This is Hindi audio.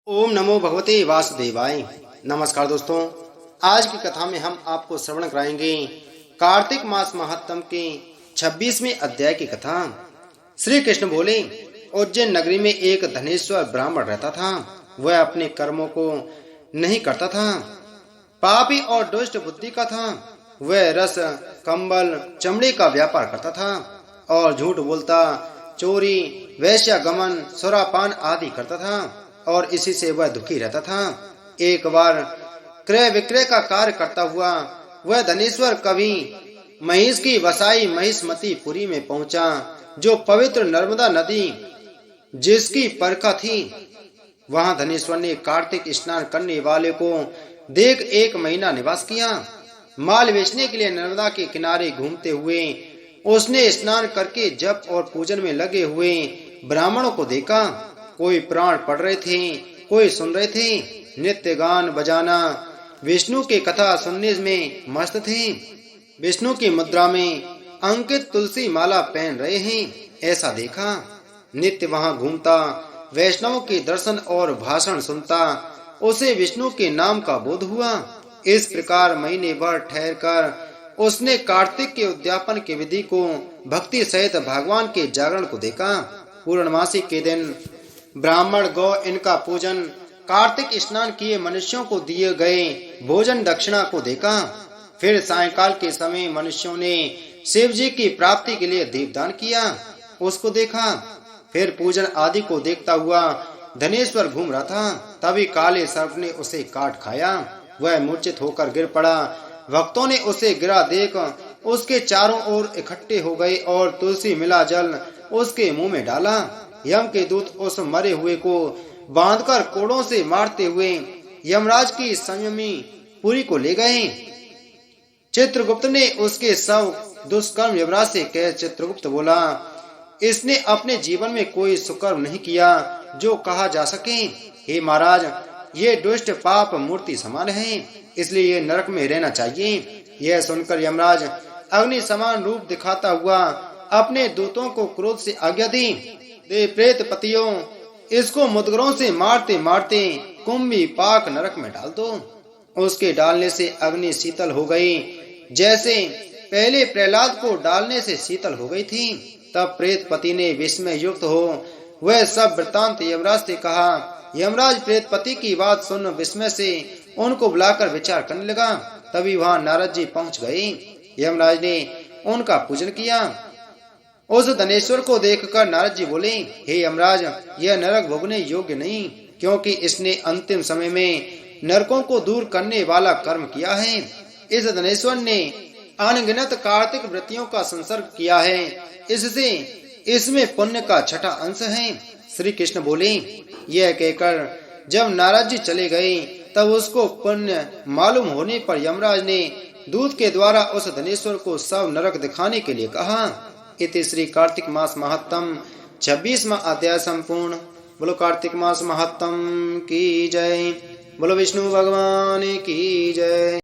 ओम नमो भगवते वासुदेवाय। नमस्कार दोस्तों, आज की कथा में हम आपको श्रवण कराएंगे कार्तिक मास महात्म के 26वें अध्याय की कथा। श्री कृष्ण बोले, उज्जैन नगरी में एक धनेश्वर ब्राह्मण रहता था। वह अपने कर्मों को नहीं करता था, पापी और दुष्ट बुद्धि का था। वह रस, कंबल, चमड़े का व्यापार करता था और झूठ बोलता, चोरी, वैश्यागमन, सुरापान आदि करता था और इसी से वह दुखी रहता था। एक बार क्रय विक्रय का कार्य करता हुआ वह धनेश्वर कवि महिष की वसाई महिषमतीपुरी में पहुंचा, जो पवित्र नर्मदा नदी जिसकी परखा थी। वहां धनेश्वर ने कार्तिक स्नान करने वाले को देख 1 महीना निवास किया। माल बेचने के लिए नर्मदा के किनारे घूमते हुए उसने स्नान करके जप और पूजन में लगे हुए ब्राह्मणों को देखा। कोई पुराण पढ़ रहे थे, कोई सुन रहे थे, नित्य गान बजाना, विष्णु की कथा सुनने में मस्त थे। विष्णु की मुद्रा में अंकित तुलसी माला पहन रहे हैं, ऐसा देखा। नित्य वहां घूमता, वैष्णवों के दर्शन और भाषण सुनता, उसे विष्णु के नाम का बोध हुआ। इस प्रकार महीने भर ठहर कर उसने कार्तिक के उद्यापन की विधि को भक्ति सहित भगवान के जागरण को देखा। पूर्णमासी के दिन ब्राह्मण गौ इनका पूजन, कार्तिक स्नान किए मनुष्यों को दिए गए भोजन दक्षिणा को देखा। फिर सायंकाल के समय मनुष्यों ने शिव जी की प्राप्ति के लिए दीपदान किया, उसको देखा। फिर पूजन आदि को देखता हुआ धनेश्वर घूम रहा था। तभी काले सर्प ने उसे काट खाया। वह मूर्छित होकर गिर पड़ा। भक्तों ने उसे गिरा देख उसके चारों ओर इकट्ठे हो गए और तुलसी मिला जल उसके मुंह में डाला। यम के दूत उस मरे हुए को बांधकर कोड़ों से मारते हुए यमराज की संयमी पुरी को ले गए। चित्रगुप्त ने उसके सब दुष्कर्म यमराज से कह। चित्रगुप्त बोला, इसने अपने जीवन में कोई सुकर्म नहीं किया जो कहा जा सके। हे महाराज, ये दुष्ट पाप मूर्ति समान है, इसलिए ये नरक में रहना चाहिए। यह सुनकर यमराज अग्नि समान रूप दिखाता हुआ अपने दूतों को क्रोध से आज्ञा दी, दे प्रेत पतियों, इसको मुदगरों से मारते मारते कुंभी पाक नरक में डाल दो। उसके डालने से अग्नि शीतल हो गई, जैसे पहले प्रहलाद को डालने से शीतल हो गई थी। तब प्रेत पति ने विस्मय युक्त हो वह सब वृतांत यमराज से कहा। यमराज प्रेत पति की बात सुन विस्मय से उनको बुलाकर विचार करने लगा। तभी वहां नारद जी पहुंच गए। यमराज ने उनका पूजन किया। उस धनेश्वर को देखकर नारद जी बोले, हे यमराज, यह नरक भोगने योग्य नहीं, क्योंकि इसने अंतिम समय में नरकों को दूर करने वाला कर्म किया है। इस धनेश्वर ने अनगिनत कार्तिक व्रतियों का संसर्ग किया है, इससे इसमें पुण्य का छठा अंश है। श्री कृष्ण बोले। यह कहकर जब नारद जी चले गए तब उसको पुण्य मालूम होने पर यमराज ने दूत के द्वारा उस धनेश्वर को सब नरक दिखाने के लिए कहा। इति श्री कार्तिक मास महात्म 26वां अध्याय संपूर्ण। बोलो कार्तिक मास महात्म की जय। बोलो विष्णु भगवान की जय।